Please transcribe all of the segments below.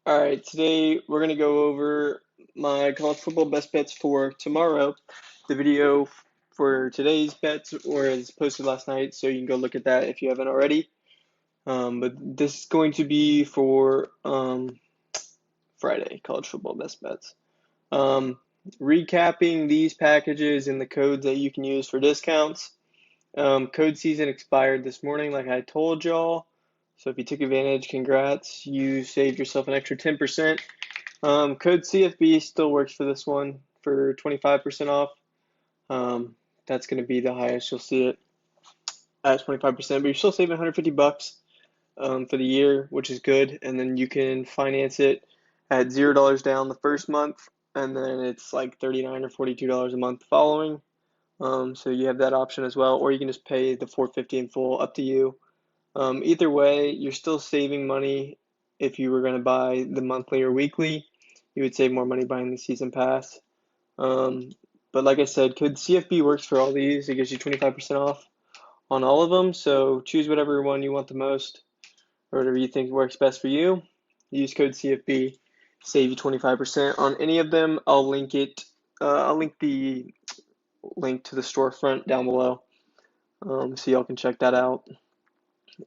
All right, today we're going to go over my college football best bets for tomorrow. The video for today's bets was posted last night, so you can go look at that if you haven't already. But this is going to be for Friday college football best bets. Um, Recapping these packages and the codes that you can use for discounts. Code season expired this morning, like I told y'all. So if you took advantage, congrats. You saved yourself an extra 10%. Code CFB still works for this one for 25% off. That's going to be the highest you'll see it at 25%, but you're still saving 150 bucks for the year, which is good. And then you can finance it at $0 down the first month, and then it's like $39 or $42 a month following. So you have that option as well, or you can just pay the 450 in full, up to you. Either way, you're still saving money if you were going to buy the monthly or weekly. You would save more money buying the season pass. Um, but like I said, code CFB works for all these. It gives you 25% off on all of them. So choose whatever one you want the most or whatever you think works best for you. Use code CFB, save you 25% on any of them. I'll link it. I'll link the link to the storefront down below, so y'all can check that out.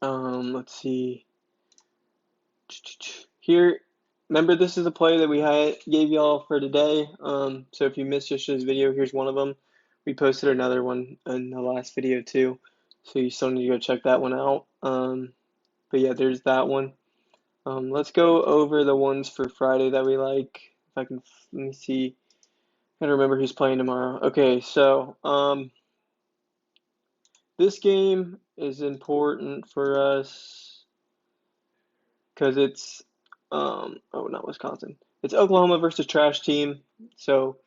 Let's see. Here, remember this is a play that we gave y'all for today. So if you missed yesterday's video, here's one of them. We posted another one in the last video too, so you still need to go check that one out. But yeah, there's that one. Let's go over the ones for Friday that we like. If I can, let me see. I gotta remember who's playing tomorrow. Okay, so this game is important for us because it's oh, not Wisconsin. It's Oklahoma versus trash team. So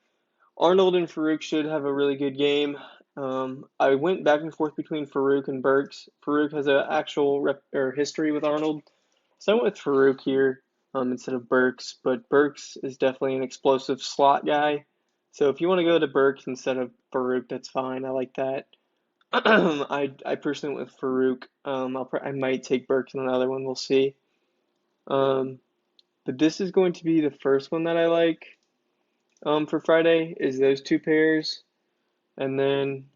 Arnold and Farouk should have a really good game. I went back and forth between Farouk and Burks. Farouk has an actual history with Arnold, so I went with Farouk here instead of Burks. But Burks is definitely an explosive slot guy. So if you want to go to Burks instead of Farouk, that's fine. I like that. I personally went with Farouk. I might take Burks in another one. We'll see. Um, but this is going to be the first one that I like for Friday is those two pairs. And then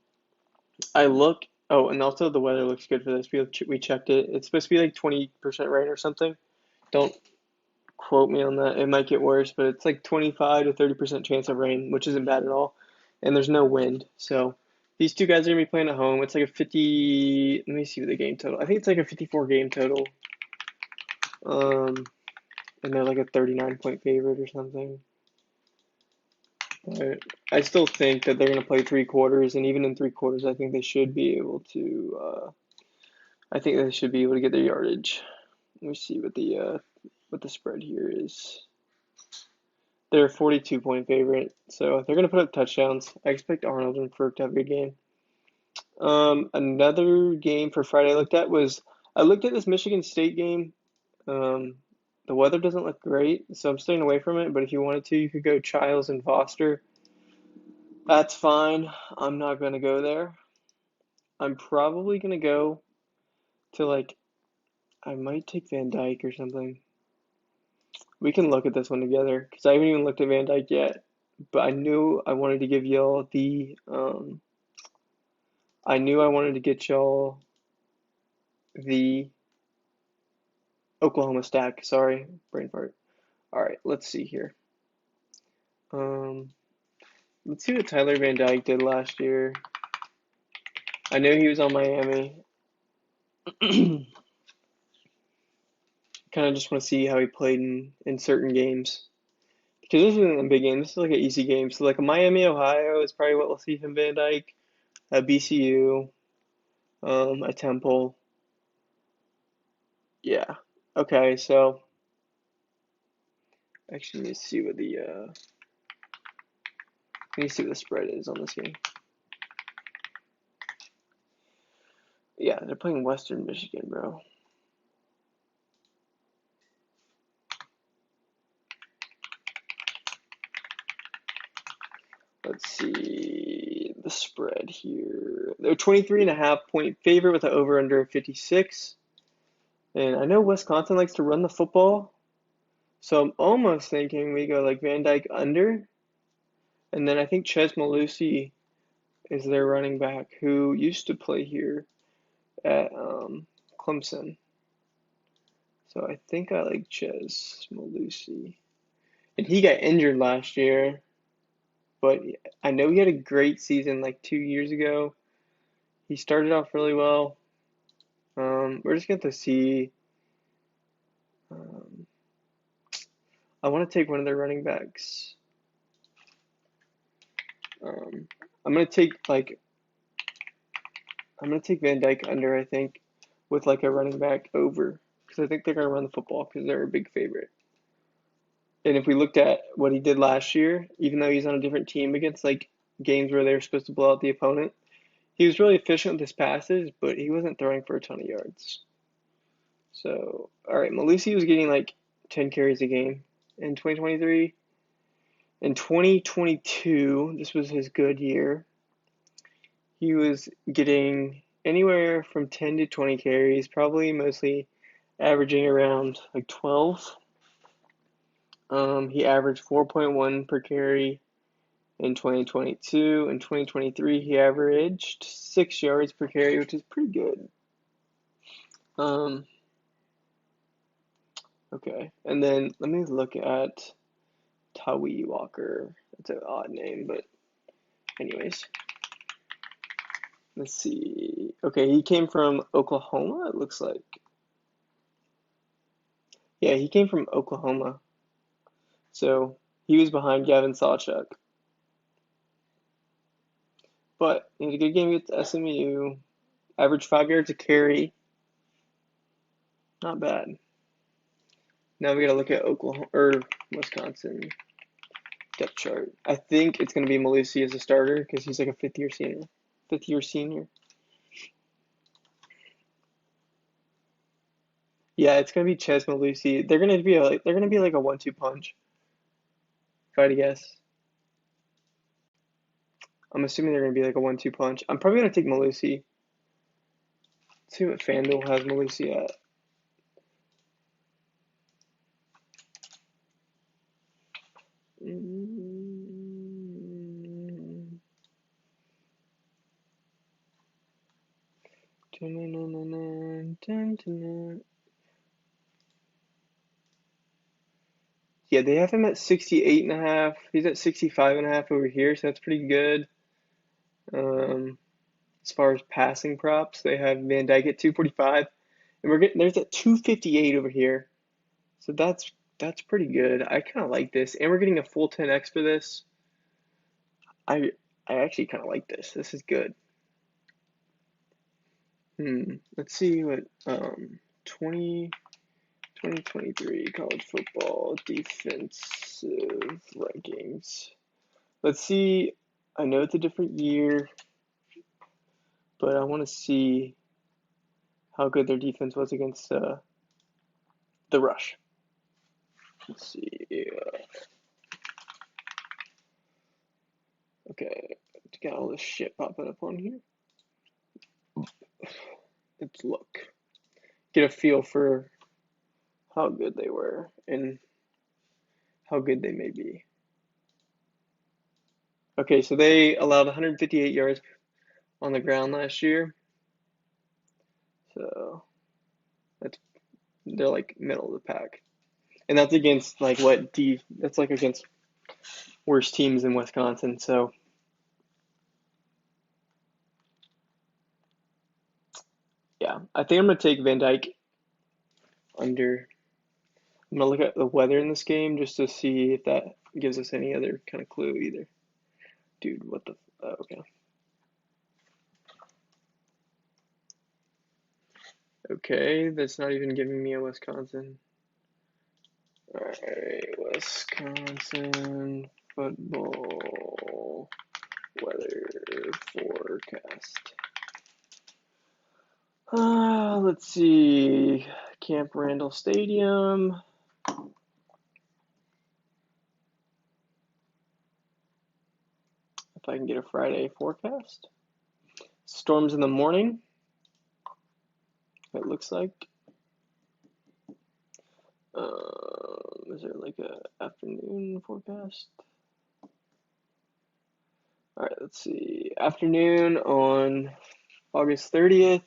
I look, oh, and also the weather looks good for this. We checked it. It's supposed to be like 20% rain or something. Don't quote me on that. It might get worse, but it's like 25 to 30% chance of rain, which isn't bad at all. And there's no wind. So these two guys are going to be playing at home. It's like a 50, let me see the game total. I think it's like a 54 game total. Um, and they're like a 39-point favorite or something. But I still think that they're going to play three quarters, and even in three quarters, I think they should be able to. I think they should be able to get their yardage. Let me see what the spread here is. They're a 42-point favorite, so they're going to put up touchdowns. I expect Arnold and Ferg to have a good game. Another game for Friday I looked at this Michigan State game. Um, the weather doesn't look great, so I'm staying away from it. But if you wanted to, you could go Childs and Foster. That's fine. I'm not going to go there. I'm probably going to go to I might take Van Dyke or something. We can look at this one together because I haven't even looked at Van Dyke yet. But I wanted to give y'all I knew I wanted to get y'all the Oklahoma stack. Sorry, brain fart. All right, let's see here. Um, let's see what Tyler Van Dyke did last year. I know he was on Miami. Kind of just want to see how he played in certain games. Because this isn't a big game. This is like an easy game. So like a Miami, Ohio is probably what we'll see from Van Dyke. A BCU, a Temple. Yeah. Okay, so actually let me see what the spread is on this game. Yeah, they're playing Western Michigan, bro. Let's see the spread here. They're 23.5 point favorite with an over under 56. And I know Wisconsin likes to run the football. So I'm almost thinking we go like Van Dyke under, and then I think Ches Malusi is their running back who used to play here at Clemson. So I think I like Ches Malusi. And he got injured last year, but I know he had a great season like 2 years ago. He started off really well. We're just going to see. Um, I want to take one of their running backs. Um, I'm gonna take Van Dyke under, I think, with like a running back over because I think they're gonna run the football because they're a big favorite. And if we looked at what he did last year, even though he's on a different team against like games where they were supposed to blow out the opponent, he was really efficient with his passes, but he wasn't throwing for a ton of yards. So, all right, Malusi was getting like 10 carries a game in 2023. In 2022, this was his good year. He was getting anywhere from 10 to 20 carries, probably mostly averaging around like 12. He averaged 4.1 per carry in 2022. In 2023, he averaged 6 yards per carry, which is pretty good. Okay, and then let me look at Tawi Walker. That's an odd name, but anyways. Let's see. Okay, he came from Oklahoma, it looks like. Yeah, he came from Oklahoma. So he was behind Gavin Sawchuk. But he had a good game against SMU. Averaged 5 yards a carry. Not bad. Now we gotta look at Oklahoma or Wisconsin depth chart. I think it's gonna be Malusi as a starter because he's like a fifth year senior. Yeah, it's gonna be Ches Malusi. They're gonna be like a 1-2 punch. If I had to guess, I'm assuming they're gonna be like a 1-2 punch. I'm probably gonna take Malusi. Let's see what FanDuel has Malusi at. Yeah, they have him at 68.5. He's at 65.5 over here, so that's pretty good. As far as passing props, they have Van Dyke at 245, and there's at 258 over here. So that's pretty good. I kind of like this, and we're getting a full 10x for this. I actually kind of like this. This is good. Let's see what 2023 college football defensive rankings. Let's see. I know it's a different year, but I want to see how good their defense was against the rush. Let's see. Okay, got all this shit popping up on here. Let's look. Get a feel for how good they were and how good they may be. Okay, so they allowed 158 yards on the ground last year. So they're like middle of the pack. And that's against like that's like against worst teams in Wisconsin. So yeah, I think I'm gonna take Van Dyke under. I'm gonna look at the weather in this game just to see if that gives us any other kind of clue either. Dude, what the? Okay. Okay, that's not even giving me a Wisconsin. Alright, Wisconsin football weather forecast. Let's see. Camp Randall Stadium. If I can get a Friday forecast. Storms in the morning. It looks like. Is there like a afternoon forecast? All right, let's see. Afternoon on August 30th.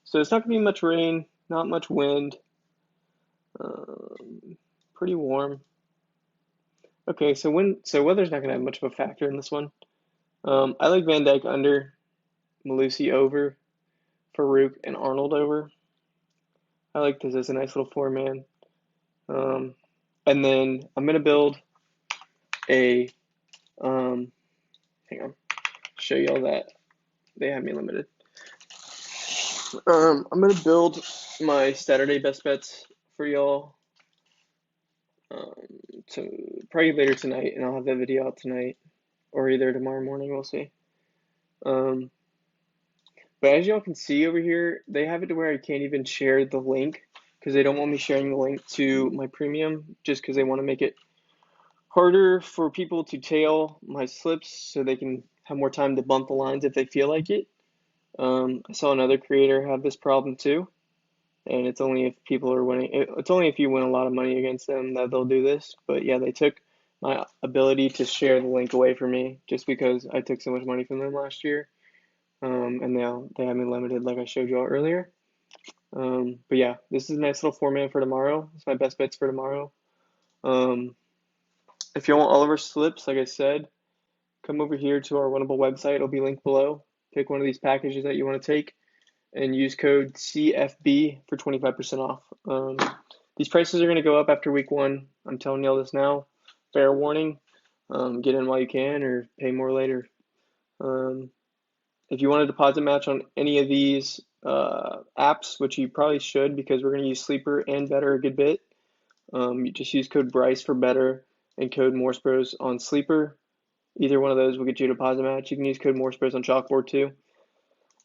So it's not gonna be much rain, not much wind. Pretty warm. Okay, so weather's not gonna have much of a factor in this one. I like Van Dyke under, Malusi over, Farouk and Arnold over. I like this as a nice little four-man. And then I'm gonna build a hang on, show y'all that they have me limited. I'm gonna build my Saturday best bets for y'all. To probably later tonight, and I'll have that video out tonight or either tomorrow morning. We'll see. But as y'all can see over here, they have it to where I can't even share the link because they don't want me sharing the link to my premium just because they want to make it harder for people to tail my slips so they can have more time to bump the lines if they feel like it. I saw another creator have this problem too, and it's only if people are winning. It's only if you win a lot of money against them that they'll do this. But yeah, they took my ability to share the link away from me just because I took so much money from them last year. And now they have me limited like I showed y'all earlier. But yeah, this is a nice little format for tomorrow. It's my best bets for tomorrow. If you want all of our slips, like I said, come over here to our winnable website. It'll be linked below. Pick one of these packages that you want to take and use code CFB for 25% off. These prices are going to go up after week 1. I'm telling y'all this now. Fair warning. Get in while you can or pay more later. If you want a deposit match on any of these apps, which you probably should because we're going to use Sleeper and Better a good bit, you just use code Bryce for Better and code Morse on Sleeper. Either one of those will get you a deposit match. You can use code Morse on Chalkboard too.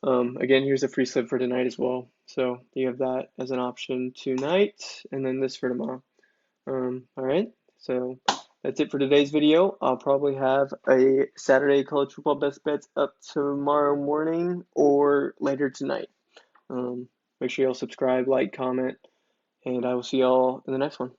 Again, here's a free slip for tonight as well. So you have that as an option tonight, and then this for tomorrow. All right, so that's it for today's video. I'll probably have a Saturday college football best bets up tomorrow morning or later tonight. Make sure y'all subscribe, like, comment, and I will see y'all in the next one.